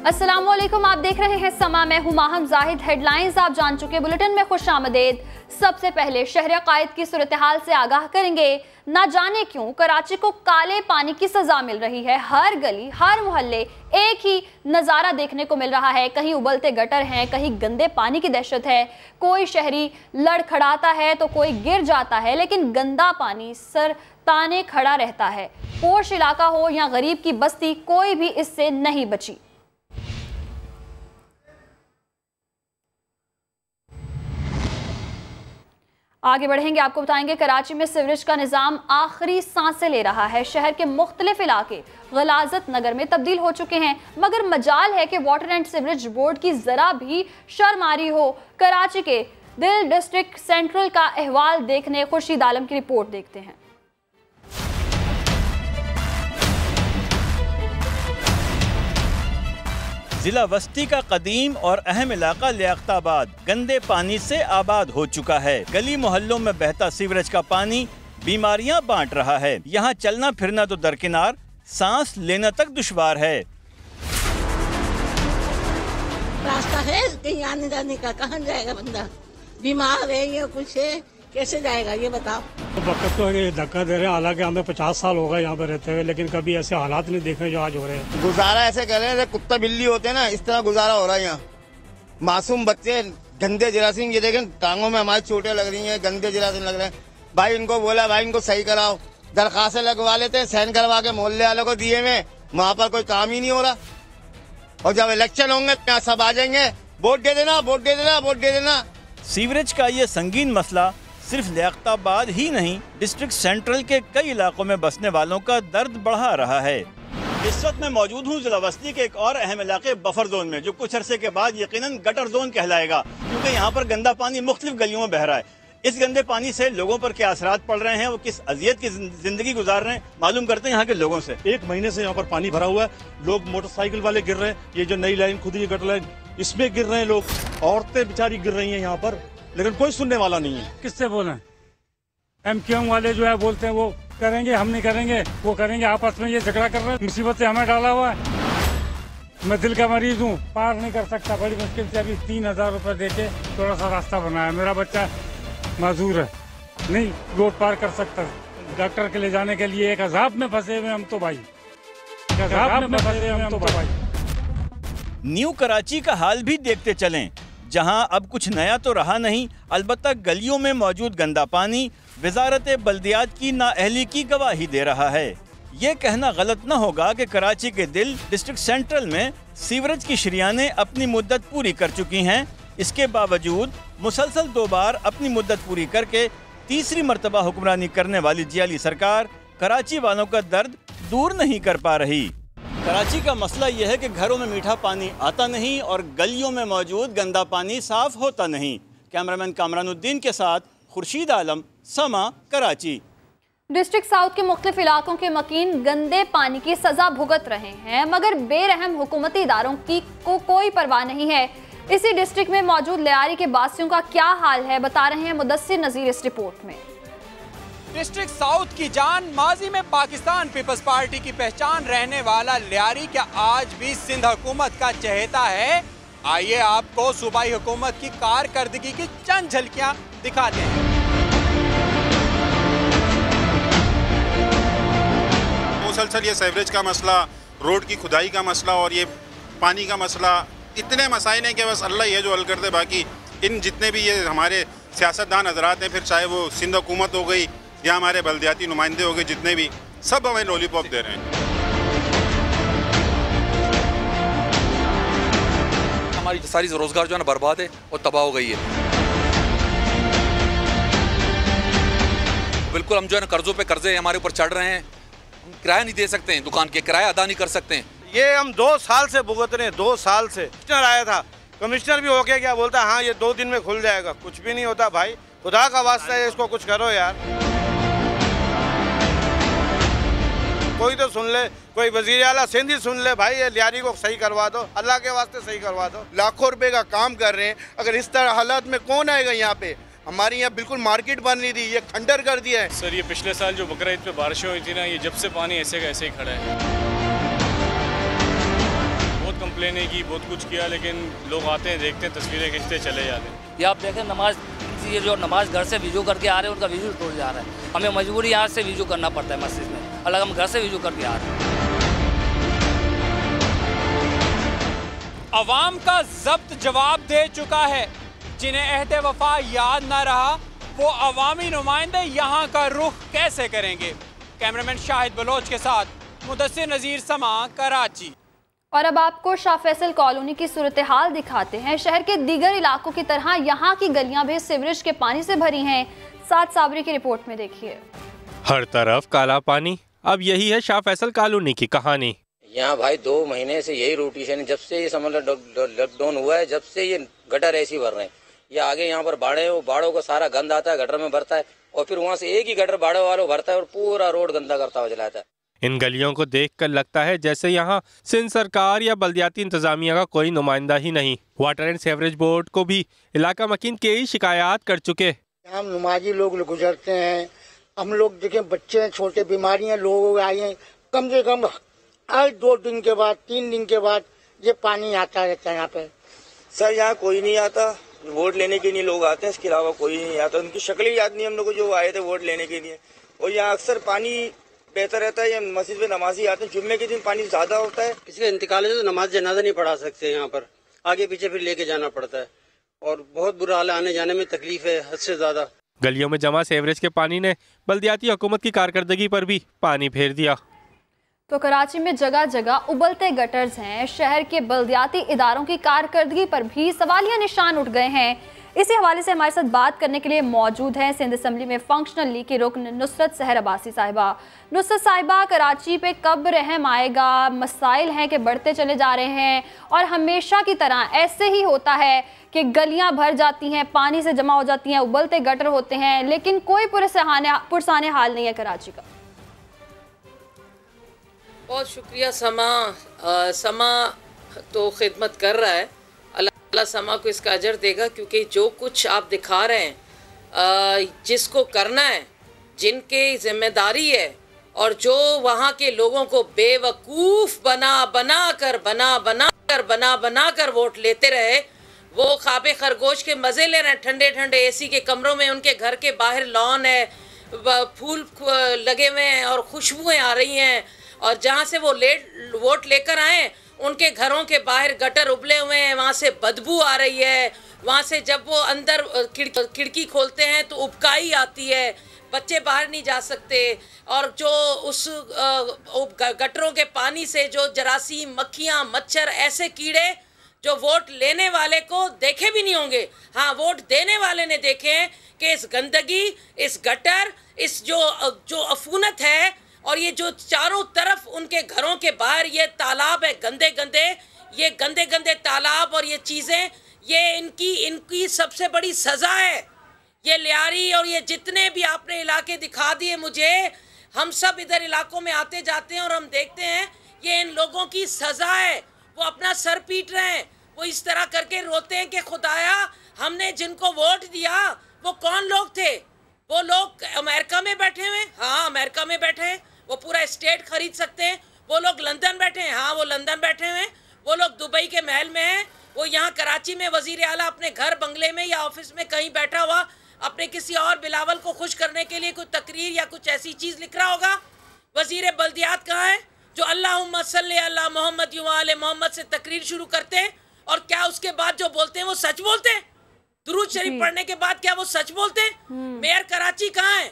अस्सलामुअलैकुम, आप देख रहे हैं समा। मैं हूं माहम जाहिद। हेडलाइंस आप जान चुके, बुलेटिन में खुशामदीद। सबसे पहले शहर कायद की सूरत हाल से आगाह करेंगे। ना जाने क्यों कराची को काले पानी की सजा मिल रही है। हर गली, हर मोहल्ले एक ही नज़ारा देखने को मिल रहा है। कहीं उबलते गटर हैं, कहीं गंदे पानी की दहशत है। कोई शहरी लड़खड़ाता है तो कोई गिर जाता है, लेकिन गंदा पानी सर ताने खड़ा रहता है। पोश इलाका हो या गरीब की बस्ती, कोई भी इससे नहीं बची। आगे बढ़ेंगे, आपको बताएंगे कराची में सीवरेज का निज़ाम आखिरी सांसें ले रहा है। शहर के मुख्तलिफ इलाके गलाजत नगर में तब्दील हो चुके हैं, मगर मजाल है कि वाटर एंड सीवरेज बोर्ड की जरा भी शर्मारी हो। कराची के दिल डिस्ट्रिक्ट सेंट्रल का अहवाल देखने खुर्शीद आलम की रिपोर्ट देखते हैं। जिला वस्ती का कदीम और अहम इलाका लियाकताबाद गंदे पानी से आबाद हो चुका है। गली मोहल्लों में बहता सीवरेज का पानी बीमारियां बांट रहा है। यहाँ चलना फिरना तो दरकिनार, सांस लेना तक दुश्वार है। रास्ता है कहीं आने जाने का, कहाँ जाएगा बंदा? बीमार है या कुछ है, कैसे जाएगा ये बताओ। वक्त तो ये धक्का दे रहे हैं, हालांकि हमें 50 साल हो गए यहाँ पे रहते हुए, लेकिन कभी ऐसे हालात नहीं देखे जो आज हो रहे हैं। गुजारा ऐसे कर रहे हैं कुत्ता बिल्ली होते हैं ना, इस तरह गुजारा हो रहा है यहाँ। मासूम बच्चे गंदे जरासीम, ये देखें टांगों में हमारी चोटें लग रही हैं, गंदे जरासीम लग रहे हैं। भाई इनको बोला भाई इनको सही कराओ, दरखास्तें लगवा लेते हैं, साइन करवा के मोहल्ले वालों को दिए में, वहाँ पर कोई काम ही नहीं हो रहा। और जब इलेक्शन होंगे यहाँ सब आ जाएंगे, वोट दे देना, वोट दे देना, वोट दे देना। सीवरेज का ये संगीन मसला सिर्फ लियाकताबाद ही नहीं, डिस्ट्रिक्ट सेंट्रल के कई इलाकों में बसने वालों का दर्द बढ़ा रहा है। इस वक्त मैं मौजूद हूँ जिला बस्ती के एक और अहम इलाके बफर जोन में, जो कुछ अरसे के बाद यकीनन गटर जोन कहलाएगा, क्योंकि यहाँ पर गंदा पानी मुख्तलिफ गलियों में बह रहा है। इस गंदे पानी से लोगों पर क्या असरात पड़ रहे हैं, वो किस अजियत की जिंदगी गुजार रहे हैं, मालूम करते हैं यहाँ के लोगों से। 1 महीने से यहाँ पर पानी भरा हुआ है, लोग मोटरसाइकिल वाले गिर रहे हैं, ये जो नई लाइन खुद, ये गटर लाइन, इसमें गिर रहे हैं लोग, औरतें बेचारी गिर रही हैं यहाँ पर, लेकिन कोई सुनने वाला नहीं है। किससे बोले? MQM वाले जो है बोलते हैं वो करेंगे, हम नहीं करेंगे, वो करेंगे, आपस में ये झगड़ा कर रहे हैं। मुसीबत से हमें डाला हुआ है। मैं दिल का मरीज हूँ, पार नहीं कर सकता, बड़ी मुश्किल से अभी 3000 रुपए देके थोड़ा सा रास्ता बनाया। मेरा बच्चा माजूर है, नहीं रोड पार कर सकता। डॉक्टर के ले जाने के लिए एक अजाब में फंसे हुए हम तो भाई, अजाब में फंसे हुए हम तो भाई। न्यू कराची का हाल भी देखते चलें, जहां अब कुछ नया तो रहा नहीं, अलबत्ता गलियों में मौजूद गंदा पानी वजारत बल्दियात की नाअहली की गवाही दे रहा है। ये कहना गलत न होगा कि कराची के दिल डिस्ट्रिक्ट सेंट्रल में सीवरेज की शरियानें अपनी मुद्दत पूरी कर चुकी हैं। इसके बावजूद मुसलसल 2 बार अपनी मुद्दत पूरी करके तीसरी मरतबा हुक्मरानी करने वाली जियाली सरकार कराची वालों का दर्द दूर नहीं कर पा रही। कराची का मसला यह है कि घरों में मीठा पानी आता नहीं और गलियों में मौजूद गंदा पानी साफ होता नहीं। कैमरामैन कामरानुद्दीन के साथ खुर्शीद आलम, समा, कराची। डिस्ट्रिक्ट साउथ के मुख्तलिफ इलाकों के मकीन गंदे पानी की सजा भुगत रहे हैं, मगर बेरहम हुकूमती इदारों की को कोई परवाह नहीं है। इसी डिस्ट्रिक्ट में मौजूद लियारी के बासियों का क्या हाल है, बता रहे हैं मुदस्सिर नजीर इस रिपोर्ट में। डिस्ट्रिक्ट साउथ की जान, माजी में पाकिस्तान पीपल्स पार्टी की पहचान रहने वाला लियारी क्या आज भी सिंध हुकूमत का चहेता है? आइए आपको सूबाई हुकूमत की कारकर्दगी की चंद झलकियां दिखाते हैं। मुसलसल ये सीवरेज का मसला, रोड की खुदाई का मसला और ये पानी का मसला, इतने मसाइल हैं कि बस अल्लाह ये जो हल कर दे। बाकी इन जितने भी ये हमारे सियासतदान हजरात हैं, फिर चाहे वो सिंध हुकूमत हो गई या हमारे बल्दियाती नुमाइंदे हो गए, जितने भी, सब हमें लॉलीपॉप दे रहे हैं। हमारी सारी रोजगार जो है ना बर्बाद है और तबाह हो गई है। बिल्कुल हम जो है ना कर्जों पे कर्जे हमारे ऊपर चढ़ रहे हैं, हम किराया नहीं दे सकते हैं, दुकान के किराया अदा नहीं कर सकते हैं। ये हम 2 साल से भुगत रहे हैं, 2 साल से। कमिश्नर आया था, कमिश्नर भी होके क्या बोलता, हाँ ये 2 दिन में खुल जाएगा, कुछ भी नहीं होता। भाई खुदा का वास्ता है, इसको कुछ करो यार। कोई तो सुन ले, कोई वजीर आला सिंध ही सुन ले, भाई ये लियारी को सही करवा दो, अल्लाह के वास्ते सही करवा दो। लाखों रुपए का काम कर रहे हैं, अगर इस तरह हालात में कौन आएगा यहाँ पे? हमारी यहाँ बिल्कुल मार्केट बन रही थी, ये खंडर कर दिया है। सर ये पिछले साल जो बकरा ईद पे बारिशें हुई थी ना, ये जब से पानी ऐसे का ऐसे ही खड़ा है। बहुत बहुत कंप्लेनें की, बहुत कुछ किया, लेकिन लोग आते हैं, देखते हैं, तस्वीरें खींचते चले जाते हैं। ये आप देखें नमाज, ये जो नमाज घर से विजू करके आ रहे हैं उनका विजू टूट जा रहा है। हमें मजबूरी यहाँ से विजू करना पड़ता है मस्जिद में, अलग हम घर से विजू करके आ रहे हैं। अवाम का जब्त जवाब दे चुका है। जिन्हें अहद वफा याद ना रहा वो अवामी नुमाइंदे यहाँ का रुख कैसे करेंगे। कैमरामैन शाहिद बलोच के साथ मुदस्सिर नज़ीर, समा, कराची। और अब आपको शाह फैसल कॉलोनी की सूरत हाल दिखाते हैं। शहर के दीगर इलाकों की तरह यहाँ की गलियां भी सीवरेज के पानी से भरी हैं। साथ साबरी की रिपोर्ट में देखिए। हर तरफ काला पानी। अब यही है शाह फैसल कॉलोनी की कहानी। यहाँ भाई 2 महीने से यही रोटेशन है, जब से ये समझ लो लॉकडाउन हुआ है, जब से ये गटर ऐसे ही भर रहे हैं। ये आगे यहाँ पर बाड़े हो, बाड़ों का सारा गंद आता है गटर में भरता है, और फिर वहाँ से एक ही गटर बाड़ों वालों भरता है और पूरा रोड गंदा करता हुआ चलाता है। इन गलियों को देखकर लगता है जैसे यहाँ सिंध सरकार या बल्दियाती इंतजामिया का कोई नुमाइंदा ही नहीं। वाटर एंड सीवरेज बोर्ड को भी इलाका मकीन कई शिकायत कर चुके। हम नमाजी लोग गुजरते हैं, हम लोग देखें बच्चे हैं, छोटे बीमारियां लोग आए हैं, कम से कम आज 2 दिन के बाद 3 दिन के बाद ये पानी आता रहता है यहाँ पे। सर यहाँ कोई नहीं आता, वोट लेने के लिए लोग आते हैं, इसके अलावा कोई नहीं आता। उनकी शक्ल ही याद नहीं हम लोग को जो आए थे वोट लेने के लिए। और यहाँ अक्सर पानी बहता रहता है, ये मस्जिद में नमाजी आते हैं, जुम्मे के दिन पानी ज्यादा होता है। किसी का इंतकाल है तो नमाज जनाजा नहीं पढ़ा सकते, यहाँ पर आगे पीछे फिर लेके जाना पड़ता है और बहुत बुरा हाल है, आने जाने में तकलीफ है हद से ज्यादा। गलियों में जमा सीवरेज के पानी ने बल्दियाती हुकूमत की कारकर्दगी पर भी पानी फेर दिया। तो कराची में जगह जगह उबलते गटर्स हैं। शहर के बल्दियाती इदारों की कारकर्दगी पर भी सवालिया निशान उठ गए हैं। इसी हवाले से हमारे साथ बात करने के लिए मौजूद हैं सिंध असम्बली में फंक्शनल लीग की रुकन नुसरत सहर अब्बासी साहिबा। नुसरत साहिबा, कराची पे कब रहम आएगा? मसाइल हैं कि बढ़ते चले जा रहे हैं और हमेशा की तरह ऐसे ही होता है कि गलियां भर जाती हैं, पानी से जमा हो जाती हैं, उबलते गटर होते हैं, लेकिन कोई पुरसाने हाल नहीं है कराची का। बहुत शुक्रिया समा तो खिदमत कर रहा है, अल्लाह समा को इसका अजर देगा, क्योंकि जो कुछ आप दिखा रहे हैं जिसको करना है, जिनकी जिम्मेदारी है, और जो वहाँ के लोगों को बेवकूफ़ बना कर वोट लेते रहे, वो ख्वाबे खरगोश के मज़े ले रहे हैं। ठंडे ठंडे एसी के कमरों में उनके घर के बाहर लॉन है, फूल लगे हुए हैं और खुशबुएँ आ रही हैं, और जहाँ से वो वोट लेकर आए उनके घरों के बाहर गटर उबले हुए हैं, वहाँ से बदबू आ रही है, वहाँ से जब वो अंदर खिड़की खोलते हैं तो उबकाई आती है, बच्चे बाहर नहीं जा सकते, और जो उस गटरों के पानी से जो जरासीम, मक्खियाँ, मच्छर, ऐसे कीड़े जो वोट लेने वाले को देखे भी नहीं होंगे, हाँ वोट देने वाले ने देखे हैं कि इस गंदगी, इस गटर, इस जो अफूनत है, और ये जो चारों तरफ उनके घरों के बाहर ये तालाब है गंदे गंदे तालाब, और ये चीज़ें, ये इनकी सबसे बड़ी सज़ा है। ये लियारी और ये जितने भी आपने इलाके दिखा दिए मुझे, हम सब इधर इलाकों में आते जाते हैं और हम देखते हैं ये इन लोगों की सज़ा है। वो अपना सर पीट रहे हैं, वो इस तरह करके रोते हैं कि खुदाया हमने जिनको वोट दिया वो कौन लोग थे? वो लोग अमेरिका में बैठे हुए, हाँ अमेरिका में बैठे हैं, वो पूरा स्टेट खरीद सकते हैं। वो लोग लंदन बैठे हैं, हाँ वो लंदन बैठे हुए हैं। वो लोग दुबई के महल में हैं, वो यहाँ कराची में वजीर आला अपने घर बंगले में या ऑफिस में कहीं बैठा हुआ अपने किसी और बिलावल को खुश करने के लिए कोई तकरीर या कुछ ऐसी चीज़ लिख रहा होगा। वजीर बल्दियात कहाँ है जो अल्लाहुम्मा सल्ली अला मोहम्मद व आले मोहम्मद से तकरीर शुरू करते हैं, और क्या उसके बाद जो बोलते हैं वो सच बोलते हैं? दुरूद शरीफ पढ़ने के बाद क्या वो सच बोलते हैं? मेयर कराची कहाँ है?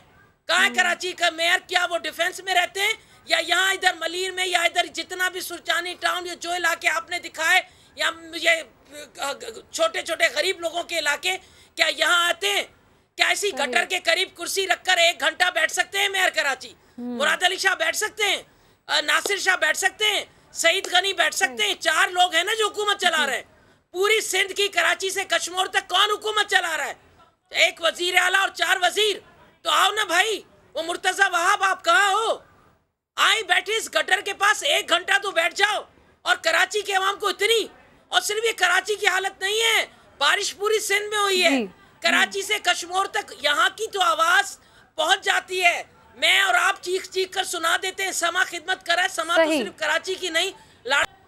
कहाँ है कराची का मेयर? क्या वो डिफेंस में रहते हैं, या यहाँ इधर मलीर में, या इधर जितना भी सुरचानी टाउन, या जो इलाके आपने दिखाए, या ये छोटे छोटे गरीब लोगों के इलाके, क्या यहाँ आते हैं? क्या ऐसी गटर के करीब कुर्सी रखकर 1 घंटा बैठ सकते हैं मेयर कराची? मुराद अली शाह बैठ सकते हैं, नासिर शाह बैठ सकते हैं, सईद गनी बैठ सकते हैं। 4 लोग हैं ना जो हुकूमत चला रहे हैं। पूरी सिंध की कराची से कश्मीर तक कौन हुकूमत चला रहा है? 1 वजीर आला और 4 वजीर। तो आओ ना भाई, वो मुर्तजा वहाब आप कहाँ हो? आई बैठे इस गटर के पास 1 घंटा तो बैठ जाओ। और कराची के अवाम को इतनी, और सिर्फ ये कराची की हालत नहीं है, बारिश पूरी सिंध में हुई है, कराची से कश्मीर तक यहाँ की तो आवाज पहुंच जाती है। मैं और आप चीख चीख कर सुना देते हैं। समा खिदमत कर रहा है, समा तो सिर्फ कराची की नहीं,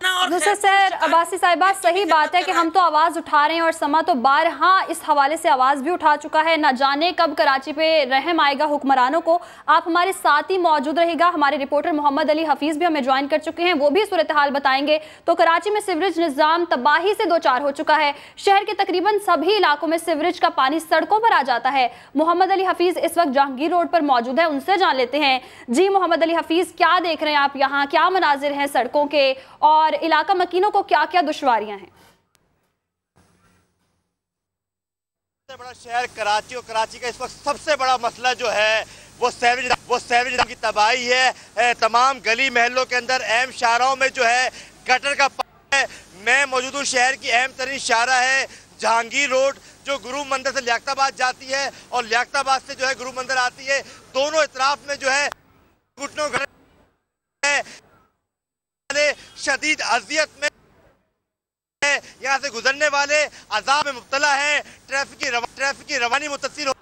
सर अब्बासी साहिबा, सही बात है कि हम तो आवाज़ उठा रहे हैं और समा तो बारहा इस हवाले से आवाज़ भी उठा चुका है। न जाने कब कराची पे रहम आएगा हुक्मरानों को। आप हमारे साथ ही मौजूद रहेगा। हमारे रिपोर्टर मोहम्मद अली हफीज़ भी हमें ज्वाइन कर चुके हैं, वो भी सूरत हाल बताएंगे। तो कराची में सीवरेज निज़ाम तबाही से दो चार हो चुका है। शहर के तकरीबन सभी इलाकों में सीवरेज का पानी सड़कों पर आ जाता है। मोहम्मद अली हफीज़ इस वक्त जहांगीर रोड पर मौजूद है, उनसे जान लेते हैं। जी मोहम्मद अली हफीज़, क्या देख रहे हैं आप यहाँ, क्या मनाजिर हैं सड़कों के और इलाका मकीनों को क्या क्या दुश्वारियां हैं? सबसे बड़ा शहर कराची और कराची का इस वक्त सबसे बड़ा मसला जो है वो सीवरेज की तबाही है। तमाम गली महलों के अंदर अहम शाहराओं में जो है गटर का पानी है। मैं मौजूद हूँ शहर की अहम तरीन शाहरा है जहांगीर रोड, जो गुरु मंदिर से लियाकताबाद जाती है और लियाकताबाद से जो है गुरु मंदिर आती है। दोनों इतराफ में जो है घुटनों शदीद अजियत में यहाँ से गुजरने वाले अजाब में मुब्तला है। ट्रैफिक की रवानी मुतासिर हो।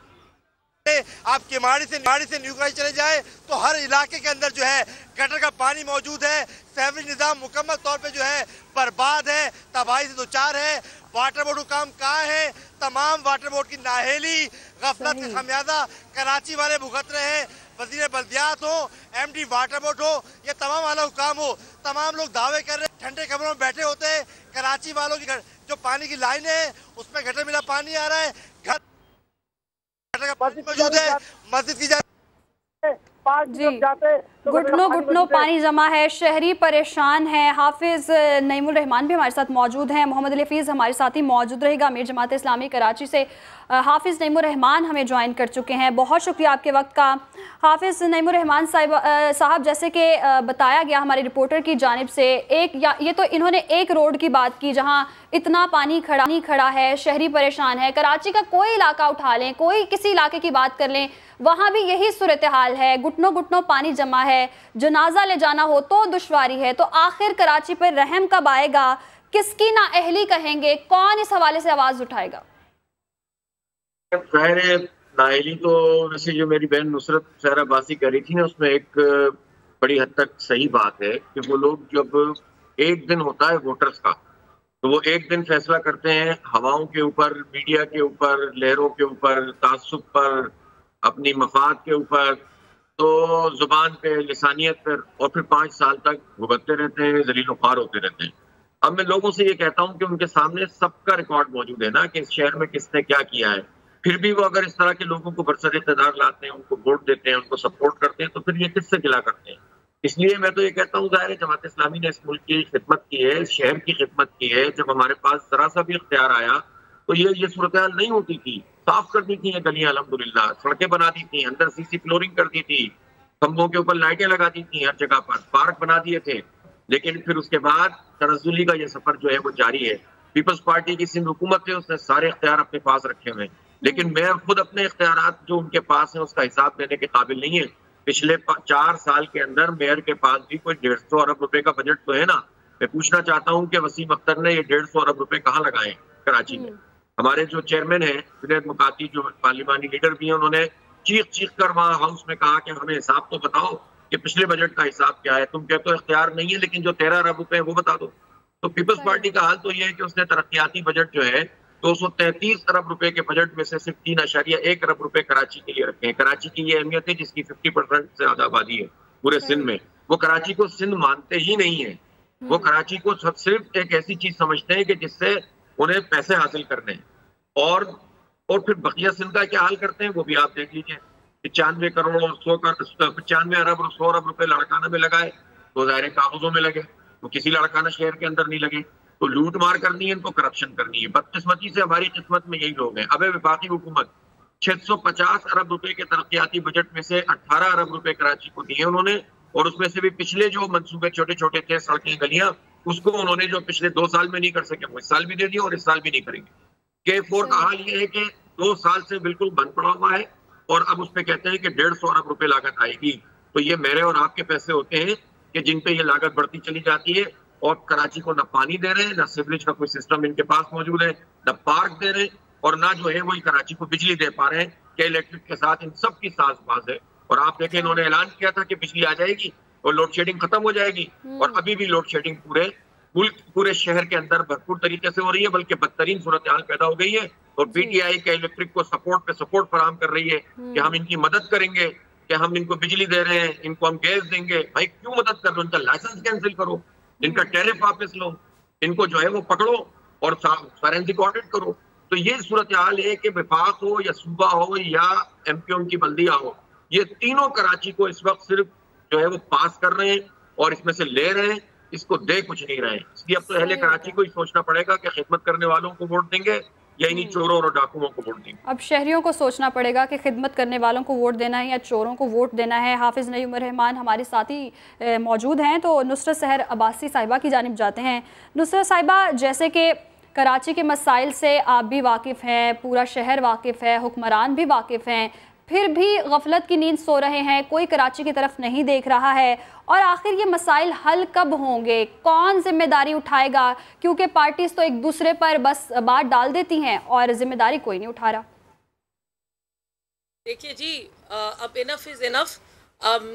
आप किमाड़ी से न्यू कराची चले जाए तो हर इलाके के अंदर जो है गटर का पानी मौजूद है। सीवरेज निज़ाम मुकम्मल तौर पे जो है बर्बाद है, तबाही से दो चार है। वाटर बोर्ड हुकाम कहाँ है? तमाम वाटर बोर्ड की नाहेली गफलत का खमियाजा कराची वाले भुगत रहे हैं। वज़ीर बल्दियात हो, MD वाटर बोर्ड हो, ये तमाम वाला हुकाम हो, तमाम लोग दावे कर रहे हैं, ठंडे कमरों में बैठे होते हैं। कराची वालों की जो पानी की लाइन है उसमें गटर मिला पानी आ रहा है, मौजूद है, मस्जिद की घुटनों पानी जमा है, शहरी परेशान है। हाफिज नईमुल रहमान भी हमारे साथ मौजूद हैं। मोहम्मद अली हफीज़ हमारे साथ ही मौजूद रहेगा। अमीर जमात इस्लामी कराची से हाफिज नईमुल रहमान हमें ज्वाइन कर चुके हैं। बहुत शुक्रिया आपके वक्त का। हाफिज नईमुल रहमान साहब, जैसे कि बताया गया हमारे रिपोर्टर की जानिब से, ये तो इन्होंने एक रोड की बात की जहां इतना पानी खड़ा है, शहरी परेशान है। कराची का कोई इलाका उठा लें, कोई किसी इलाके की बात कर लें, वहाँ भी यही सूरत हाल है। घुटनों पानी जमा है, जनाजा ले जाना हो तो दुश्वारी है। तो आखिर कराची पर रहम कब आएगा? किसकी नाअहली कहेंगे? कौन इस हवाले से आवाज़ उठाएगा? नाअहली तो वैसे जो मेरी बहन नुसरत सहरा बासी कर रही थी ना, उसमें एक बड़ी हद तक सही बात है कि वो लोग जब एक दिन होता है वोटर्स का, तो वो एक दिन फैसला करते हैं हवाओं के ऊपर, मीडिया के ऊपर, लहरों के ऊपर, तासुब पर, अपनी मफाद के ऊपर, तो जुबान पे, लिसानियत पर, और फिर 5 साल तक भुगतते रहते हैं, जलील ख्वार होते रहते हैं। अब मैं लोगों से ये कहता हूँ कि उनके सामने सबका रिकॉर्ड मौजूद है ना कि इस शहर में किसने क्या किया है। फिर भी वो अगर इस तरह के लोगों को बरसर इक़्तिदार लाते हैं, उनको वोट देते हैं, उनको सपोर्ट करते हैं, तो फिर ये किससे गिला करते हैं? इसलिए मैं तो ये कहता हूँ, ज़ाहिर है जमात इस्लामी ने इस मुल्क की खिदमत की है, इस शहर की खिदमत की है। जब हमारे पास जरा सा भी इख्तियार आया तो ये सूरत हाल नहीं होती थी। साफ कर दी थी ये गलियां, अल्हम्दुलिल्लाह, सड़कें बना दी थी, अंदर सीसी फ्लोरिंग कर दी थी, खंभों के ऊपर लाइटें लगा दी थी हर जगह पर, पार्क बना दिए थे। लेकिन फिर उसके बाद तनज़्ज़ुली का ये सफर जो है वो जारी है। पीपल्स पार्टी की सिंध हुकूमत है, उसने सारे इख्तियार अपने पास रखे हुए हैं, लेकिन मेयर खुद अपने इख्तियारात जो उनके पास है उसका हिसाब देने के काबिल नहीं है। पिछले 4 साल के अंदर मेयर के पास भी कोई 150 अरब रुपए का बजट तो है ना। मैं पूछना चाहता हूँ कि वसीम अख्तर ने ये 150 अरब रुपए कहाँ लगाए कराची में? हमारे जो चेयरमैन है जुनैद मुकाती, जो पार्लिमानी लीडर भी है, उन्होंने चीख कर वहाँ हाउस में कहा कि हमें हिसाब तो बताओ कि पिछले बजट का हिसाब क्या है। तुम कहते हो इख्तियार नहीं है, लेकिन जो 13 अरब रुपए है वो बता दो। तो पीपल्स पार्टी का हाल तो ये है कि उसने तरक्याती बजट जो है 233 अरब रुपए के बजट में से सिर्फ 3.1 अरब रुपए कराची के लिए रखे हैं। कराची की ये अहमियत है जिसकी 50% से ज्यादा आबादी है पूरे सिंध में। वो कराची को सिंध मानते ही नहीं है। वो कराची को सिर्फ एक ऐसी चीज समझते हैं कि जिससे उन्हें पैसे हासिल करने हैं, और फिर बकिया सिंध का क्या हाल करते हैं वो भी आप देख लीजिए। 95 करोड़ और 95 अरब और 100 अरब रुपए लाड़काना में लगाए, तो ज़ाहिर कागजों में लगे, तो किसी लाड़काना शहर के अंदर नहीं लगे। तो लूट मार करनी है, इनको करप्शन करनी है। बदकिस्मती से हमारी किस्मत में यही लोग हैं। अब विफाकी हुकूमत 650 अरब रुपए के तरक्याती बजट में से 18 अरब रुपए कराची को दिए उन्होंने, और उसमें से भी पिछले जो मंसूबे छोटे छोटे थे, सड़कें गलियां, उसको उन्होंने जो पिछले 2 साल में नहीं कर सके वो इस साल भी दे दिया और इस साल भी नहीं करेंगे। K4 का हाल ये है कि 2 साल से बिल्कुल बंद पड़ा हुआ है, और अब उस पे कहते हैं कि 150 अरब रुपए लागत आएगी। तो ये मेरे और आपके पैसे होते हैं कि जिन पे ये लागत बढ़ती चली जाती है, और कराची को न पानी दे रहे हैं, न सीवरेज का कोई सिस्टम इनके पास मौजूद है, न पार्क दे रहे हैं, और ना जो है वही कराची को बिजली दे पा रहे हैं कि इलेक्ट्रिक के साथ इन सब की साजबाज है। और आप देखें, इन्होंने ऐलान किया था कि बिजली आ जाएगी और लोड शेडिंग खत्म हो जाएगी, और अभी भी लोड शेडिंग पूरे शहर के अंदर भरपूर तरीके से हो रही है, बल्कि बदतरीन सूरत हाल पैदा हो गई है। और पीटीआई के इलेक्ट्रिक को सपोर्ट पे सपोर्ट फराहम कर रही है कि हम इनकी मदद करेंगे, कि हम इनको बिजली दे रहे हैं, इनको हम गैस देंगे। भाई क्यों मदद कर रहे हो? इनका लाइसेंस कैंसिल करो, इनका टैरिफ वापस लो, इनको जो है वो पकड़ो और फॉरेंसिक ऑडिट करो। तो ये सूरत हाल है कि विफाक हो या सूबा हो या एमपीओ की बल्दिया हो, ये तीनों कराची को इस वक्त सिर्फ जो है वो पास कर रहे हैं और इसमें से ले रहे हैं, इसको दे कुछ नहीं रहे। इसलिए अब तो अहले कराची को ही सोचना पड़ेगा कि खिदमत करने वालों को वोट देंगे या इन्हीं चोरों और डाकुओं को वोट देंगे। अब शहरियों को सोचना पड़ेगा कि खिदमत करने वालों को वोट देना है या चोरों को वोट देना है। हाफिज़ नईम रहमान हमारे साथ ही मौजूद हैं, तो नुसरत सहर अब्बासी साहिबा की जानिब जाते हैं। नुसरत साहिबा, जैसे कि कराची के मसाइल से आप भी वाकिफ़ हैं, पूरा शहर वाकिफ़ है, हुक्मरान भी वाकिफ़ हैं, फिर भी गफलत की नींद सो रहे हैं, कोई कराची की तरफ नहीं देख रहा है। और आखिर ये मसाइल हल कब होंगे? कौन जिम्मेदारी उठाएगा? क्योंकि पार्टीज तो एक दूसरे पर बस बात डाल देती हैं और जिम्मेदारी कोई नहीं उठा रहा। देखिए जी, अब इनफ इज़ इनफ।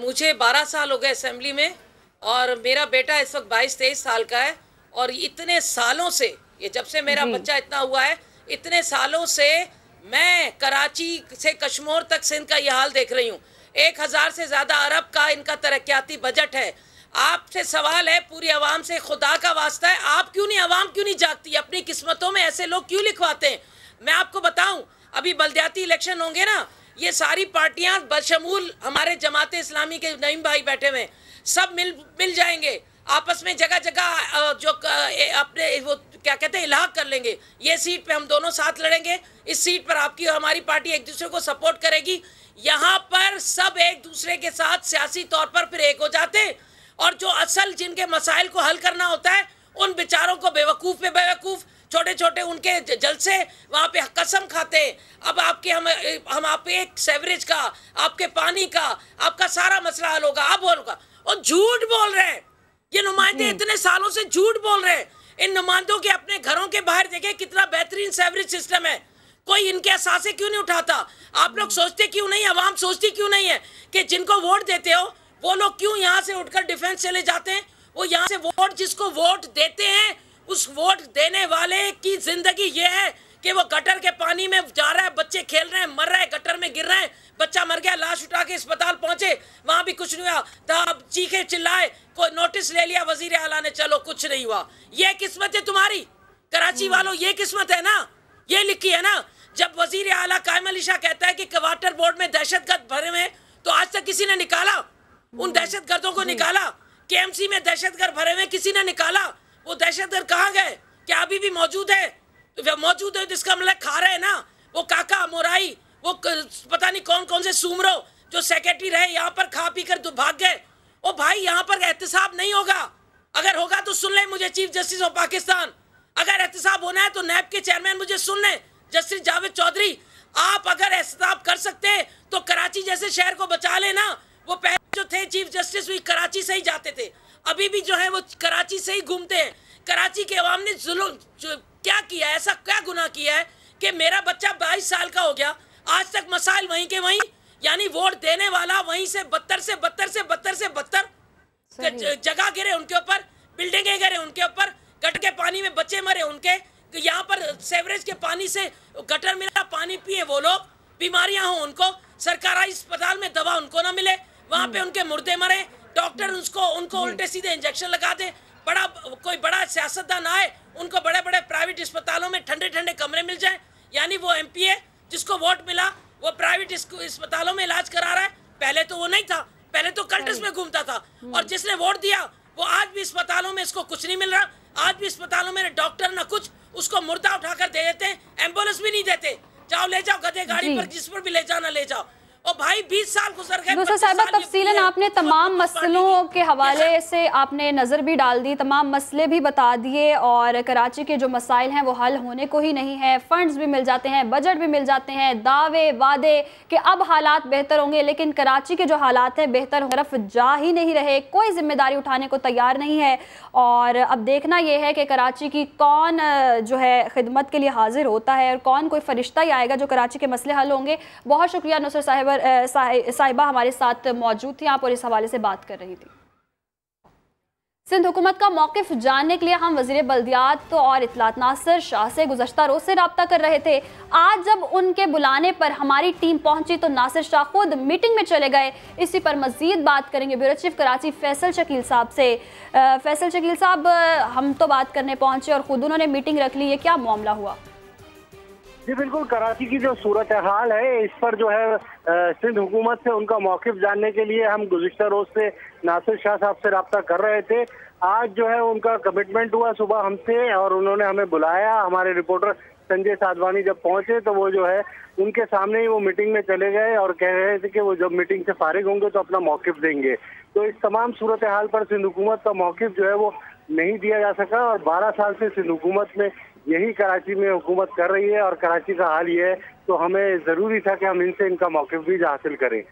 मुझे 12 साल हो गए असेंबली में और मेरा बेटा इस वक्त 22-23 साल का है। और इतने सालों से, ये जब से मेरा बच्चा इतना हुआ है, इतने सालों से मैं कराची से कश्मीर तक सिंध का ये हाल देख रही हूँ। 1000 से ज़्यादा अरब का इनका तरक्याती बजट है। आपसे सवाल है, पूरी आवाम से, खुदा का वास्ता है, आप क्यों नहीं, आवाम क्यों नहीं जागती? अपनी किस्मतों में ऐसे लोग क्यों लिखवाते हैं? मैं आपको बताऊं, अभी बल्दियाती इलेक्शन होंगे ना, ये सारी पार्टियां बशमूल हमारे जमात इस्लामी के नईम भाई बैठे हुए सब मिल जाएंगे आपस में, जगह जगह जो अपने वो क्या कहते हैं इलाहा कर लेंगे। ये सीट पे हम दोनों साथ लड़ेंगे, इस सीट पर आपकी और हमारी पार्टी एक दूसरे को सपोर्ट करेगी। यहाँ पर सब एक दूसरे के साथ सियासी तौर पर फिर एक हो जाते, और जो असल जिनके मसाइल को हल करना होता है उन बेचारों को बेवकूफ़ पे बेवकूफ़, छोटे छोटे उनके जलसे वहाँ पे कसम खाते हैं। अब आपके हम आप एक सेवरेज का, आपके पानी का, आपका सारा मसला हल होगा, अब होगा। और झूठ बोल रहे हैं ये नुमाइंदे, इतने सालों से झूठ बोल रहे हैं। इन नुमाइंदों के अपने घरों के बाहर देखें कितना बेहतरीन सेवरेज सिस्टम है, कोई इनके असासे क्यों नहीं उठाता? आप लोग सोचते क्यों नहीं, आवाम सोचती क्यों नहीं है कि जिनको वोट देते हो वो लोग क्यों यहाँ से उठकर डिफेंस चले जाते हैं? वो यहाँ से वोट, जिसको वोट देते हैं उस वोट देने वाले की जिंदगी ये है कि वो गटर के पानी में जा रहा है, बच्चे खेल रहे हैं, मर रहे हैं, गटर में गिर रहे हैं, बच्चा मर गया, लाश उठा के अस्पताल पहुंचे, वहां भी कुछ नहीं हुआ था, चीखे चिल्लाए, कोई नोटिस ले लिया वजीर आला ने, चलो कुछ नहीं हुआ। ये किस्मत है तुम्हारी कराची वालों, ये किस्मत है ना, ये लिखी है ना। जब वजीर आला कायम अली शाह कहता है कि वाटर बोर्ड में दहशतगर्द भरे हुए, तो आज तक किसी ने निकाला? उन दहशतगर्दों को निकाला? केएमसी में दहशतगर्द भरे हुए किसी ने निकाला? वो दहशतगर्द कहाँ गए? क्या अभी भी मौजूद है? तो मौजूद है तो इसका मतलब खा रहे हैं ना। वो काका मोराई, वो पता नहीं कौन कौन से सूमरो जो सेक्रेटरी रहे यहाँ पर खा पी कर भाग गए। ओ भाई, यहाँ पर एहतसाब नहीं होगा। अगर होगा तो सुन ले मुझे, चीफ जस्टिस ऑफ पाकिस्तान। अगर एहतसाब होना है तो नैब के चेयरमैन मुझे सुन ले, जस्टिस जावेद चौधरी। आप अगर एहतसाब कर सकते हैं तो कराची जैसे शहर को बचा लेना। वो पहले जो थे चीफ जस्टिस वही कराची से ही जाते थे, अभी भी जो है वो कराची से ही घूमते हैं। कराची के अवाम ने क्या किया, ऐसा क्या गुनाह किया है कि मेरा बच्चा 22 साल का हो गया, आज तक मसाइल वहीं के वहीं, यानी वोट देने वाला वहीं से बदतर से बदतर से बदतर से बदतर, जगह गिरे उनके ऊपर, बिल्डिंगें गिरे उनके ऊपर, गटर के पानी में बच्चे मरे उनके, यहाँ पर सेवरेज के पानी से गटर मिला पानी पिए वो लोग, बीमारियां हो उनको, सरकारी अस्पताल में दवा उनको ना मिले, वहाँ पे उनके मुर्दे मरे, डॉक्टर उनको उल्टे सीधे इंजेक्शन लगा दे, कोई बड़ा सियासतदान आए उनको बड़े बड़े प्राइवेट अस्पतालों में ठंडे ठंडे कमरे मिल जाए। यानी वो एमपीए जिसको वोट मिला वो प्राइवेट अस्पतालों में इलाज करा रहा है। पहले तो वो नहीं था, पहले तो कल्टस में घूमता था, और जिसने वोट दिया वो आज भी अस्पतालों में इसको कुछ नहीं मिल रहा। आज भी अस्पतालों में डॉक्टर ना कुछ, उसको मुर्दा उठाकर दे देते हैं, एम्बुलेंस भी नहीं देते, जाओ ले जाओ गधे गाड़ी पर, जिस पर भी ले जाना ले जाओ। और भाई 20 साल गुजर गए। दूसरा साहिबा, तफसीलन आपने तमाम मसलों के हवाले से आपने नज़र भी डाल दी, तमाम मसले भी बता दिए, और कराची के जो मसाइल हैं वो हल होने को ही नहीं है। फंड्स भी मिल जाते हैं, बजट भी मिल जाते हैं, दावे वादे कि अब हालात बेहतर होंगे, लेकिन कराची के जो हालात हैं बेहतर तरफ जा ही नहीं रहे, कोई जिम्मेदारी उठाने को तैयार नहीं है। और अब देखना यह है कि कराची की कौन जो है खिदमत के लिए हाजिर होता है और कौन कोई फरिश्ता ही आएगा जो कराची के मसले हल होंगे। बहुत शुक्रिया नुसरत साहिबा हमारे साथ मौजूद थी, आप और इस हवाले से बात कर रही थी। सिंध हुकूमत का मौक़िफ़ जानने के लिए हम वज़ीर बल्दियात और इत्तलात नासिर शाह से गुज़श्ता रोज़ से रब्ता कर रहे थे। आज जब उनके बुलाने पर हमारी टीम पहुंची तो नासिर शाह खुद मीटिंग में चले गए। इसी पर मज़ीद बात करेंगे ब्यूरो चीफ कराची फैसल शकील साहब से। फैसल शकील साहब, हम तो बात करने पहुंचे और ख़ुद उन्होंने मीटिंग रख ली, ये क्या मामला हुआ? जी बिल्कुल, कराची की जो सूरत हाल है इस पर जो है सिंध हुकूमत से उनका मौक़िफ़ जानने के लिए हम गुज़िश्ता रोज़ से नासिर शाह साहब से रब्ता कर रहे थे। आज जो है उनका कमिटमेंट हुआ सुबह हमसे और उन्होंने हमें बुलाया। हमारे रिपोर्टर संजय साधवानी जब पहुंचे तो वो जो है उनके सामने ही वो मीटिंग में चले गए और कह रहे थे कि वो जब मीटिंग से फारिग होंगे तो अपना मौक़िफ़ देंगे। तो इस तमाम सूरत हाल पर सिंध हुकूमत का मौक़िफ़ जो है वो नहीं दिया जा सका और 12 साल से सिंध हुकूमत में यही कराची में हुकूमत कर रही है और कराची का हाल ये है, तो हमें ज़रूरी था कि हम इनसे इनका मौक़िफ़ भी हासिल करें।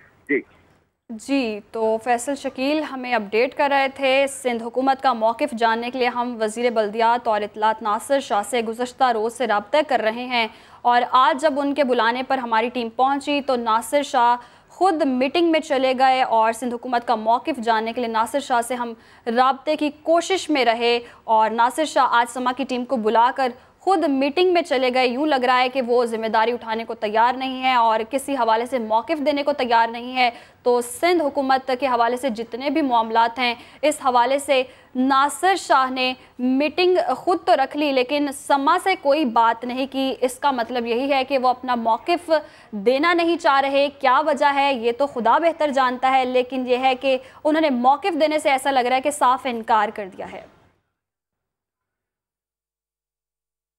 जी, तो फैसल शकील हमें अपडेट कर रहे थे। सिंध हुकूमत का मौक़िफ़ जानने के लिए हम वज़ीर बल्दियात और इत्तलात नासिर शाह से गुज़श्ता रोज़ से रब्ता कर रहे हैं और आज जब उनके बुलाने पर हमारी टीम पहुंची तो नासिर शाह खुद मीटिंग में चले गए और सिंध हुकूमत का मौक़िफ़ जानने के लिए नासिर शाह से हम राब्ते की कोशिश में रहे और नासिर शाह आज समा की टीम को बुलाकर खुद मीटिंग में चले गए। यूँ लग रहा है कि वो जिम्मेदारी उठाने को तैयार नहीं है और किसी हवाले से मौक़िफ़ देने को तैयार नहीं है। तो सिंध हुकूमत के हवाले से जितने भी मामलात हैं इस हवाले से नासिर शाह ने मीटिंग खुद तो रख ली लेकिन समा से कोई बात नहीं की। इसका मतलब यही है कि वो अपना मौक़िफ़ देना नहीं चाह रहे। क्या वजह है ये तो खुदा बेहतर जानता है, लेकिन ये है कि उन्होंने मौक़िफ़ देने से ऐसा लग रहा है कि साफ इनकार कर दिया है।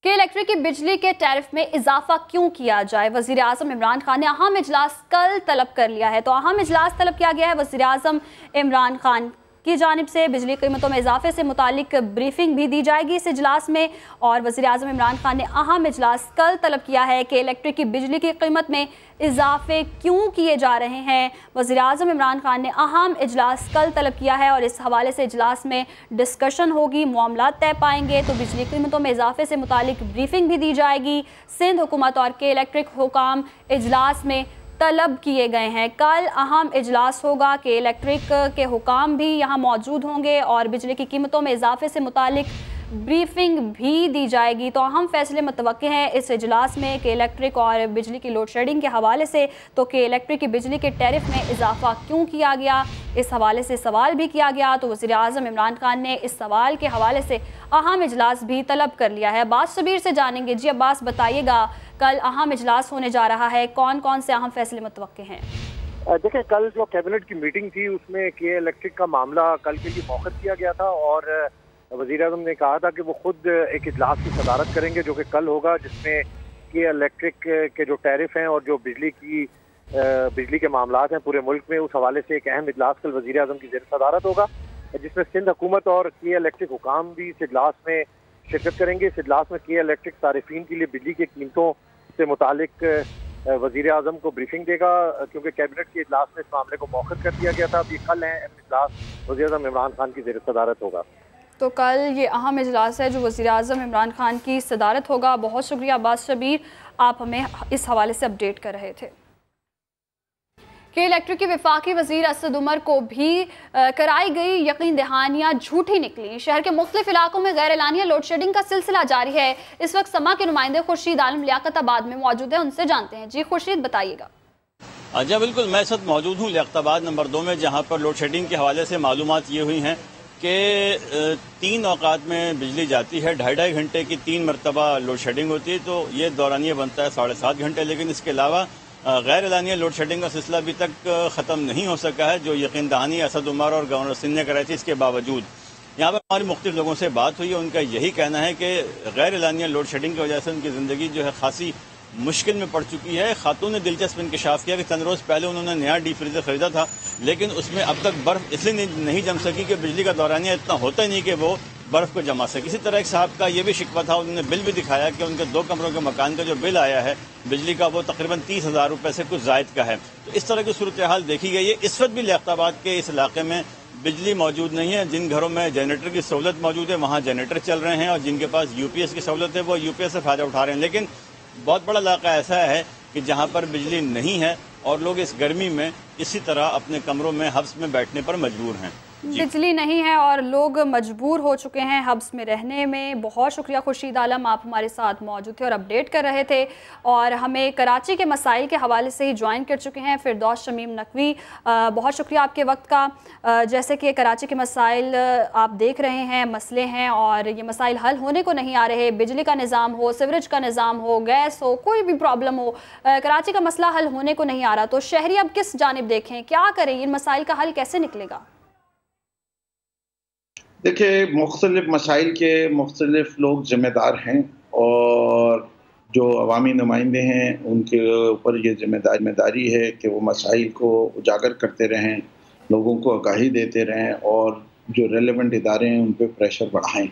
कि इलेक्ट्रिक की बिजली के टैरिफ में इजाफा क्यों किया जाए, वज़ीर आज़म इमरान खान ने अहम इजलास कल तलब कर लिया है। तो अहम इजलास तलब किया गया है। वज़ीर आज़म इमरान खान की जानिब से बिजली कीमतों में इजाफे से मुतालिक ब्रीफिंग भी दी जाएगी इस इजलास में और वज़ीर आज़म इमरान खान ने अहम इजलास कल तलब किया है कि इलेक्ट्रिक की बिजली की कीमत में इजाफे क्यों किए जा रहे हैं। वज़ीर आज़म इमरान खान ने अहम इजलास कल तलब किया है और इस हवाले से इजलास में डिस्कशन होगी, मामलात तय पाएंगे। तो बिजली कीमतों में इजाफे से मुतालिक ब्रीफिंग भी दी जाएगी। सिंध हुकूमत और के इलेक्ट्रिक हुकाम इजलास में तलब किए गए हैं। कल अहम इजलास होगा कि इलेक्ट्रिक के हुकाम भी यहाँ मौजूद होंगे और बिजली की कीमतों में इजाफे से मुतालिक ब्रीफिंग भी दी जाएगी। तो अहम फैसले मुतवक्के हैं इस इजलास में कि इलेक्ट्रिक और बिजली की लोड शेडिंग के हवाले से तो कि इलेक्ट्रिक की बिजली के टैरिफ में इजाफा क्यों किया गया, इस हवाले से सवाल भी किया गया। तो वज़ीर आज़म इमरान खान ने इस सवाल के हवाले से अहम इजलास भी तलब कर लिया है। अब्बास शबीर से जानेंगे। जी अब्बास, बताइएगा कल अहम इजलास होने जा रहा है, कौन कौन से अहम फैसले मुतवक्के हैं? देखिए, कल जो कैबिनेट की मीटिंग थी उसमें के इलेक्ट्रिक का मामला कल के लिए मौखर किया गया था और वज़ीर आज़म ने कहा था कि वो खुद एक इजलास की सदारत करेंगे जो कि कल होगा, जिसमें के इलेक्ट्रिक के जो टैरिफ हैं और जो बिजली के मामलात हैं पूरे मुल्क में, उस हवाले से एक अहम इजलास कल वज़ीर आज़म की ज़ेर सदारत होगा, जिसमें सिंध हुकूमत और के इलेक्ट्रिक हुकाम भी इस इजलास में शिरकत करेंगे। इस इजलास में के इलेक्ट्रिक सारिफीन के लिए बिजली की कीमतों से मुतालिक वज़ीर आज़म को ब्रीफिंग देगा, क्योंकि कैबिनेट के इजलास में इस मामले को मौखर कर दिया गया था। अब ये कल है इजलास, वज़ीर आज़म इमरान खान की ज़ेर सदारत होगा। तो कल ये अहम इजलास है जो वज़ीर आज़म इमरान खान की सदारत होगा। बहुत शुक्रिया अब्बास शबीर, आप हमें इस हवाले से अपडेट कर रहे थे। कि इलेक्ट्रिक के वफाकी वज़ीर असद उमर को भी कराई गई यकीन दहानियाँ झूठी निकली। शहर के मुख्तलिफ इलाकों में गैर एलानिया लोड शेडिंग का सिलसिला जारी है। इस वक्त समा के नुमाइंदे खुर्शीद आलम लियाकताबाद में मौजूद है, उनसे जानते हैं। जी खुर्शीद, बताइएगा। जी बिल्कुल, मैं इस वक्त मौजूद हूँ लियाकताबाद नंबर 2 में, जहाँ पर लोड शेडिंग के हवाले से मालूमात ये हुई हैं कि 3 औकात में बिजली जाती है, 2.5 घंटे की 3 मरतबा लोड शेडिंग होती है, तो ये दौरानिया बनता है 7.5 घंटे। लेकिन इसके अलावा गैर एलानिया लोड शेडिंग का सिलसिला अभी तक ख़त्म नहीं हो सका है, जो यकीन दहानी असद उमर और गवर्नर सिंध ने कराई थी। इसके बावजूद यहाँ पर हमारे मुख्तलिफ लोगों से बात हुई है, उनका यही कहना है कि गैर एलानिया लोड शेडिंग की वजह से उनकी ज़िंदगी जो है खासी मुश्किल में पड़ चुकी है। खातून ने दिलचस्प इंकशाफ किया कि चंद रोज़ पहले उन्होंने नया डीप फ्रीज़र ख़रीदा था, लेकिन उसमें अब तक बर्फ़ इसलिए नहीं जम सकी कि बिजली का दौरानिया इतना होता ही नहीं कि वो बर्फ़ को जमा सके। इसी तरह एक साहब का ये भी शिकवा था, उन्होंने बिल भी दिखाया कि उनके 2 कमरों के मकान का जो बिल आया है बिजली का, वो तकरीबन 30,000 रुपये से कुछ ज़ायद का है। तो इस तरह की सूरत हाल देखी गई है। इस वक्त भी लियाकताबाद के इस इलाके में बिजली मौजूद नहीं है। जिन घरों में जनरेटर की सहूलत मौजूद है वहाँ जनरेटर चल रहे हैं और जिनके पास UPS की सहूलत है वो UPS से फ़ायदा उठा रहे हैं। लेकिन बहुत बड़ा इलाका ऐसा है कि जहाँ पर बिजली नहीं है और लोग इस गर्मी में इसी तरह अपने कमरों में हब्स में बैठने पर मजबूर हैं। बिजली नहीं है और लोग मजबूर हो चुके हैं हब्स में रहने में। बहुत शुक्रिया खुर्शीद आलम, आप हमारे साथ मौजूद थे और अपडेट कर रहे थे और हमें कराची के मसाइल के हवाले से ही ज्वाइन कर चुके हैं। फिरदौस शमीम नकवी, बहुत शुक्रिया आपके वक्त का। जैसे कि कराची के मसाइल आप देख रहे हैं, मसले हैं और ये मसाइल हल होने को नहीं आ रहे। बिजली का निज़ाम हो, सीवरेज का निज़ाम हो, गैस हो, कोई भी प्रॉब्लम हो, कराची का मसला हल होने को नहीं आ रहा। तो शहरी अब किस जानिब देखें, क्या करें, इन मसाइल का हल कैसे निकलेगा? देखिए, मुख्तलिफ मसाइल के मुख्तलिफ लोग ज़िम्मेदार हैं और जो अवामी नुमाइंदे हैं उनके ऊपर ये जिम्मेदारी है कि वो मसाइल को उजागर करते रहें, लोगों को आगाही देते रहें और जो रेलेवेंट इदारे हैं उन पर प्रेशर बढ़ाएं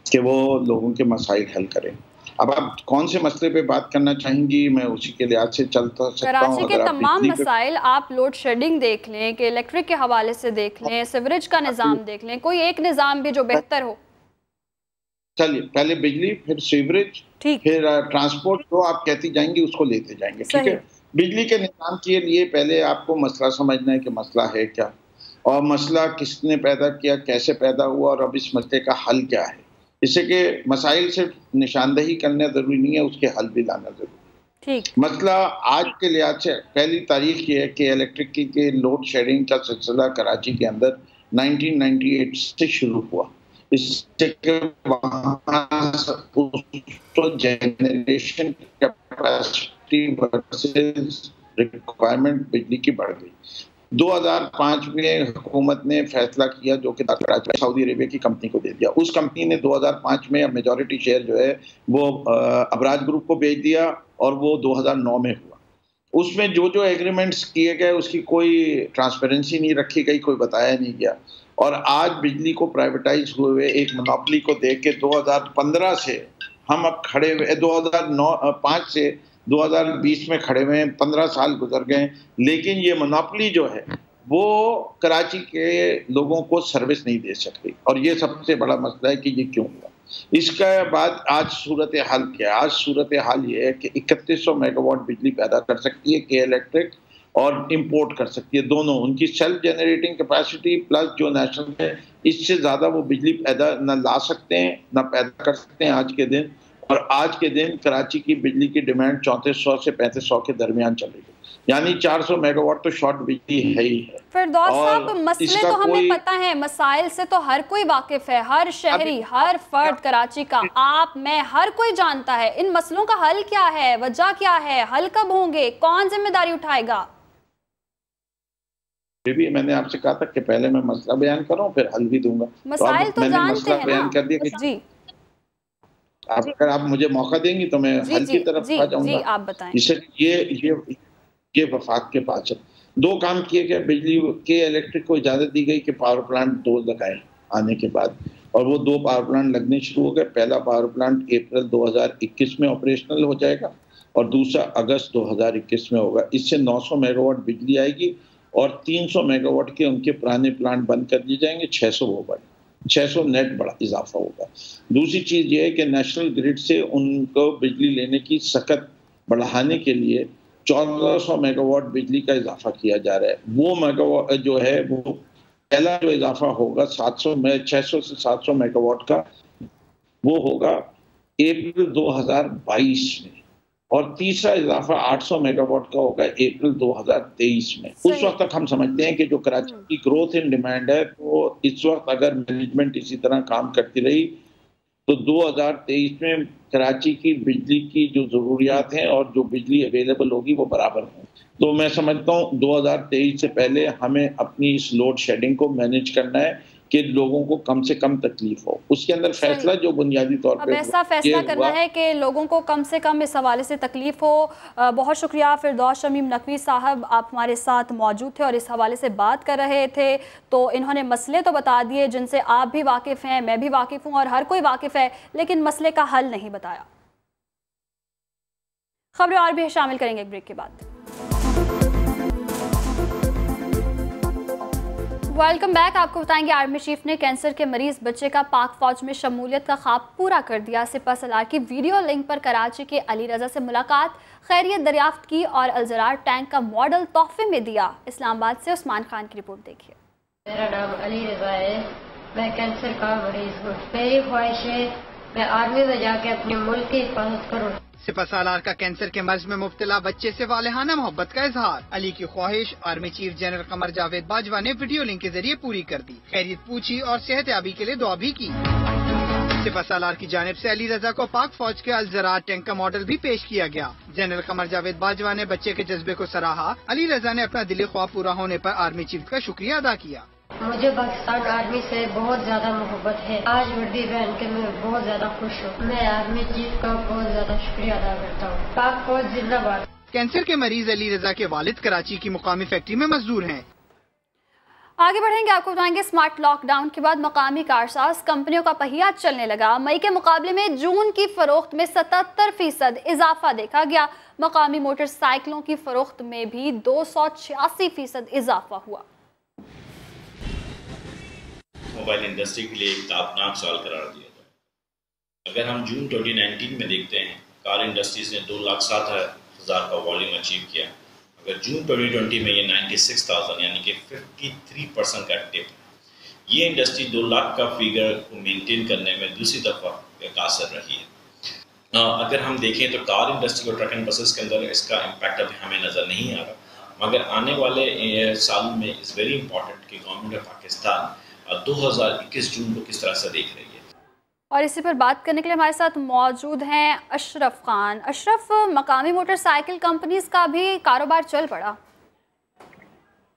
कि वो लोगों के मसाइल हल करें। अब आप कौन से मसले पे बात करना चाहेंगी, मैं उसी के लिहाज से चलता सकता हूँ। कराची के तमाम मसाइल, आप लोड शेडिंग देख लें, कि इलेक्ट्रिक के हवाले से देख लें, सीवरेज का निज़ाम देख लें, कोई एक निज़ाम भी जो बेहतर हो। चलिए, पहले बिजली, फिर सीवरेज, फिर ट्रांसपोर्ट, जो आप कहती जाएंगी उसको लेते जाएंगे, ठीक है। बिजली के निज़ाम के लिए पहले आपको मसला समझना है कि मसला है क्या और मसला किसने पैदा किया, कैसे पैदा हुआ और अब इस मसले का हल क्या है। इससे कि मसाइल सिर्फ निशानदही करना ज़रूरी नहीं है, उसके हल भी लाना ज़रूरी है। मसला आज के लिहाज से पहली तारीख ये है कि इलेक्ट्रिक के लोड शेडिंग का सिलसिला कराची के अंदर 1998 से शुरू हुआ। इससे जनरेशन कैपेसिटी वर्सेस रिक्वायरमेंट बिजली की बढ़ गई। 2005 में हुकूमत ने फैसला किया जो कि सऊदी अरेबिया की कंपनी को दे दिया। उस कंपनी ने 2005 में मेजॉरिटी शेयर जो है वो अबराज ग्रुप को बेच दिया और वो 2009 में हुआ। उसमें जो जो एग्रीमेंट्स किए गए उसकी कोई ट्रांसपेरेंसी नहीं रखी गई, कोई बताया नहीं गया और आज बिजली को प्राइवेटाइज हुए एक मोनोपोली को देख के 2015 से हम अब खड़े हुए 2005 से 2020 में खड़े हुए हैं, 15 साल गुजर गए, लेकिन ये मोनोपोली जो है वो कराची के लोगों को सर्विस नहीं दे सकती और ये सबसे बड़ा मसला है कि ये क्यों हुआ। इसका बाद आज सूरत हाल क्या है? आज सूरत हाल ये है कि 3100 मेगावाट बिजली पैदा कर सकती है के इलेक्ट्रिक और इंपोर्ट कर सकती है, दोनों उनकी सेल्फ जनरेटिंग कैपेसिटी प्लस जो नेशनल है, इससे ज़्यादा वो बिजली पैदा न ला सकते हैं न पैदा कर सकते हैं आज के दिन। और आज के दिन कराची की बिजली की डिमांड 3400 से 3500 के दरमियान चलेगी, यानी 400 मेगावाट तो शॉर्ट बिजली है ही है। फिरदौस साहब, मसले तो हमें पता है, मसाइल से तो हर कोई वाकिफ है, हर शहरी, हर फर्द कराची का, आप, मैं, हर कोई जानता है। इन मसलों का हल क्या है, वजह क्या है, हल कब होंगे, कौन जिम्मेदारी उठाएगा? भी मैंने आपसे कहा था कि पहले मैं मसला बयान करूं फिर हल भी दूंगा। मसाइल तो मैंने जानते मसला हैं बयान कर दिया कि जी। अगर आप मुझे मौका देंगी तो मैं हल की तरफ आ जाऊंगा। आप बताएं। इसे ये वफाक के पास है। 2 काम किए गए, बिजली के इलेक्ट्रिक को इजाज़त दी गई कि पावर प्लांट 2 लगाए आने के बाद, और वो 2 पावर प्लांट लगने शुरू हो गए। पहला पावर प्लांट अप्रैल 2021 में ऑपरेशनल हो जाएगा और दूसरा अगस्त 2021 में होगा। इससे 900 मेगावाट बिजली आएगी और 300 मेगावाट के उनके पुराने प्लांट बंद कर दिए जाएंगे, 600 नेट बड़ा इजाफा होगा। दूसरी चीज़ ये है कि नेशनल ग्रिड से उनको बिजली लेने की सकत बढ़ाने के लिए 1400 मेगावाट बिजली का इजाफा किया जा रहा है। वो मेगावाट जो है वो पहला जो इजाफा होगा 600 से 700 मेगावाट का, वो होगा अप्रैल 2022 में और तीसरा इजाफा 800 मेगावाट का होगा अप्रैल 2023 में। उस वक्त तक हम समझते हैं कि जो कराची की ग्रोथ इन डिमांड है, तो इस वक्त अगर मैनेजमेंट इसी तरह काम करती रही तो 2023 में कराची की बिजली की जो ज़रूरियात हैं और जो बिजली अवेलेबल होगी वो बराबर हों। तो मैं समझता हूँ 2023 से पहले हमें अपनी इस लोड शेडिंग को मैनेज करना है कि लोगों को कम से कम तकलीफ हो। उसके अंदर फैसला जो बुनियादी तौर पे ऐसा फैसला करना है कि लोगों को कम से कम इस हवाले से तकलीफ हो। बहुत शुक्रिया फिरदौस शमीम नकवी साहब, आप हमारे साथ मौजूद थे और इस हवाले से बात कर रहे थे। तो इन्होंने मसले तो बता दिए जिनसे आप भी वाकिफ़ हैं, मैं भी वाकिफ़ हूँ और हर कोई वाकिफ़ है, लेकिन मसले का हल नहीं बताया। खबरें और भी शामिल करेंगे एक ब्रेक के बाद। Welcome back. आपको बताएंगे आर्मी चीफ ने कैंसर के मरीज बच्चे का पाक फौज में शमूलियत का ख्वाब पूरा कर दिया। सिपह सलार की वीडियो लिंक पर कराची के अली रजा से मुलाकात, खैरियत दरियाफ्त की और अलजरार टैंक का मॉडल तोहफे में दिया। इस्लामाबाद से उस्मान खान की रिपोर्ट देखिए। मेरा नाम अली रजा है, मैं कैंसर का मरीज हूँ। मेरी ख्वाहिश है मैं आर्मी में जाके अपने मुल्क की हिफाजत करूँ। सिपहसालार का कैंसर के मर्ज में मुब्तला बच्चे से वालिहाना मोहब्बत का इजहार। अली की ख्वाहिश army chief general Qamar Javed Bajwa ने वीडियो लिंक के जरिए पूरी कर दी। खैरियत पूछी और सेहतयाबी के लिए दुआ भी की। सिपहसालार की जानिब से अली रजा को पाक फौज के अल-ज़राअ टैंक का मॉडल भी पेश किया गया। जनरल कमर जावेद बाजवा ने बच्चे के जज्बे को सराहा। अली रजा ने अपना दिली ख्वाब पूरा होने पर आर्मी चीफ का शुक्रिया अदा किया। मुझे पाकिस्तान आर्मी से बहुत ज्यादा मोहब्बत है। आज वर्दी पहन के मैं बहुत ज्यादा खुश हूँ। मैं आर्मी चीफ का बहुत ज्यादा शुक्रिया अदा करता हूँ। पाक फौज जिंदाबाद। कैंसर के मरीज अली रजा के वालिद कराची की मुकामी फैक्ट्री में मजदूर हैं। आगे बढ़ेंगे, आपको बताएंगे स्मार्ट लॉकडाउन के बाद मकामी कारसाज कंपनियों का पहिया चलने लगा। मई के मुकाबले में जून की फरोख्त में 77% इजाफा देखा गया। मकामी मोटरसाइकिलों की फरोख्त में भी 286% इजाफा हुआ। मोबाइल इंडस्ट्री के लिए एक तापनाक साल करार दिया था। अगर हम जून 2019 में देखते हैं, कार इंडस्ट्रीज ने 2,07,000 का वॉल्यूम अचीव किया। अगर जून 2020 में ये 96,000 यानी कि 53% का टिप, ये इंडस्ट्री 2 लाख का फिगर को मेंटेन करने में दूसरी दफ़ा कासर रही है। अगर हम देखें तो कार इंडस्ट्री और ट्रक एंड बसेस के अंदर इसका इम्पैक्ट अभी हमें नज़र नहीं आ रहा, मगर आने वाले साल में इज़ वेरी इंपॉर्टेंट कि गवर्नमेंट ऑफ पाकिस्तान 2021 जून को किस तरह से देख रही है। और इसी पर बात करने के लिए हमारे साथ मौजूद हैं अशरफ खान। अशरफ, मकामी मोटरसाइकिल कंपनीज का भी कारोबार चल पड़ा।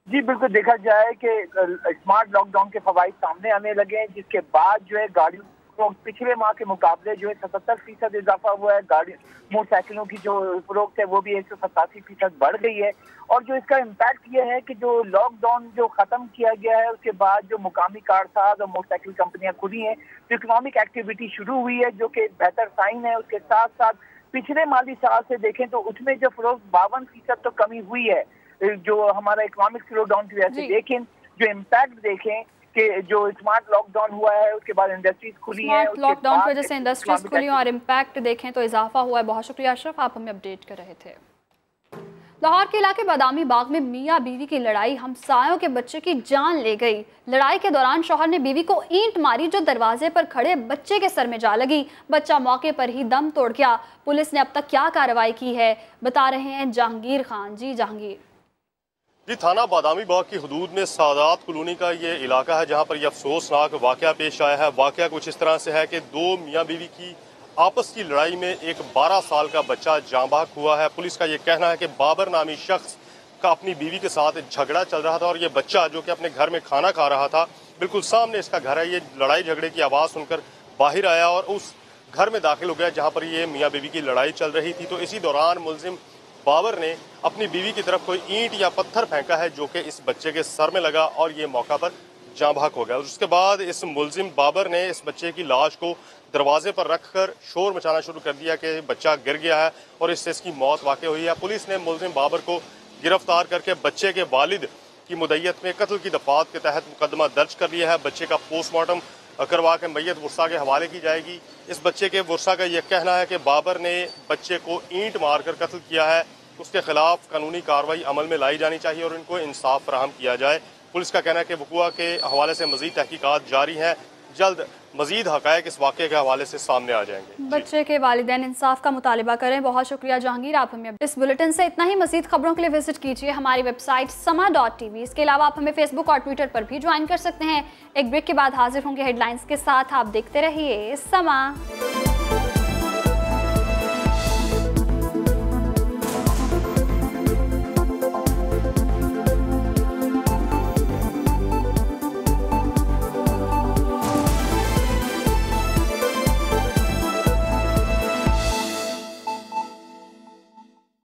जी बिल्कुल, देखा जाए कि स्मार्ट लॉकडाउन के फवाइद सामने आने लगे हैं, जिसके बाद जो है गाड़ियों को पिछले माह के मुकाबले जो है 77% इजाफा हुआ है। गाड़ी मोटरसाइकिलों की जो फरोख्त है वो भी 187% बढ़ गई है। और जो इसका इम्पैक्ट ये है कि जो लॉकडाउन जो खत्म किया गया है उसके बाद जो मुकामी कारसाज और मोटरसाइकिल कंपनियां खुली हैं, जो इकोनॉमिक एक्टिविटी शुरू हुई है, जो कि बेहतर साइन है। उसके साथ साथ पिछले माली साल से देखें तो उसमें जो फरोख्त 52% तो कमी हुई है, जो हमारा इकोनॉमिक स्लो डाउन की वजह से। लेकिन जो इम्पैक्ट देखें कि जो स्मार्ट लॉकडाउन हुआ है उसके बाद इंडस्ट्रीज खुली हैं, लॉकडाउन की वजह से इंडस्ट्रीज खुली और इम्पैक्ट देखें तो इजाफा हुआ है। बहुत शुक्रिया अशरफ, आप हमें अपडेट कर रहे थे। लाहौर के इलाके बादामी बाग में मियाँ बीवी की लड़ाई हमसायों के बच्चे की जान ले गई। लड़ाई के दौरान शौहर ने बीवी को ईंट मारी जो दरवाजे पर खड़े बच्चे के सर में जा लगी। बच्चा मौके पर ही दम तोड़ गया। पुलिस ने अब तक क्या कार्रवाई की है, बता रहे हैं जहांगीर खान। जी जहांगीर। जी, थाना बादामी बाग की हदूद में सादात कॉलोनी का ये इलाका है जहाँ पर यह अफसोसनाक वाक़या पेश आया है। वाक़या कुछ इस तरह से है कि 2 मियाँ बीवी की आपस की लड़ाई में एक 12 साल का बच्चा जाँ बहक हुआ है। पुलिस का ये कहना है कि बाबर नामी शख्स का अपनी बीवी के साथ झगड़ा चल रहा था और ये बच्चा जो कि अपने घर में खाना खा रहा था, बिल्कुल सामने इसका घर है, ये लड़ाई झगड़े की आवाज़ सुनकर बाहर आया और उस घर में दाखिल हो गया जहाँ पर ये मियाँ बीवी की लड़ाई चल रही थी। तो इसी दौरान मुलजिम बाबर ने अपनी बीवी की तरफ कोई ईंट या पत्थर फेंका है जो कि इस बच्चे के सर में लगा और ये मौका पर जाँ बहक हो गया। उसके बाद इस मुलजिम बाबर ने इस बच्चे की लाश को दरवाजे पर रखकर शोर मचाना शुरू कर दिया कि बच्चा गिर गया है और इससे इसकी मौत वाक़ई हुई है। पुलिस ने मुलजिम बाबर को गिरफ्तार करके बच्चे के वालिद की मुद्दत में कत्ल की दफात के तहत मुकदमा दर्ज कर लिया है। बच्चे का पोस्टमार्टम करवा के मैयत वर्सा के हवाले की जाएगी। इस बच्चे के वर्सा का यह कहना है कि बाबर ने बच्चे को ईंट मारकर कत्ल किया है, उसके खिलाफ कानूनी कार्रवाई अमल में लाई जानी चाहिए और इनको इंसाफ फराहम किया जाए। पुलिस का कहना है कि वक़ुआ के हवाले से मज़ीद तहकीकात जारी हैं, जल्द मज़ीद हक़ाइक़ इस वाक़े के हवाले से सामने आ जाएंगे। बच्चे के वालिदैन इंसाफ का मुतालिबा करें। बहुत शुक्रिया जहांगीर, आप हमें इस बुलेटिन से इतना ही। मज़ीद खबरों के लिए विजिट कीजिए हमारी वेबसाइट sama.tv। इसके अलावा आप हमें फेसबुक और ट्विटर पर भी ज्वाइन कर सकते हैं। एक ब्रेक के बाद हाजिर होंगे हेडलाइंस के साथ। आप देखते रहिए समा।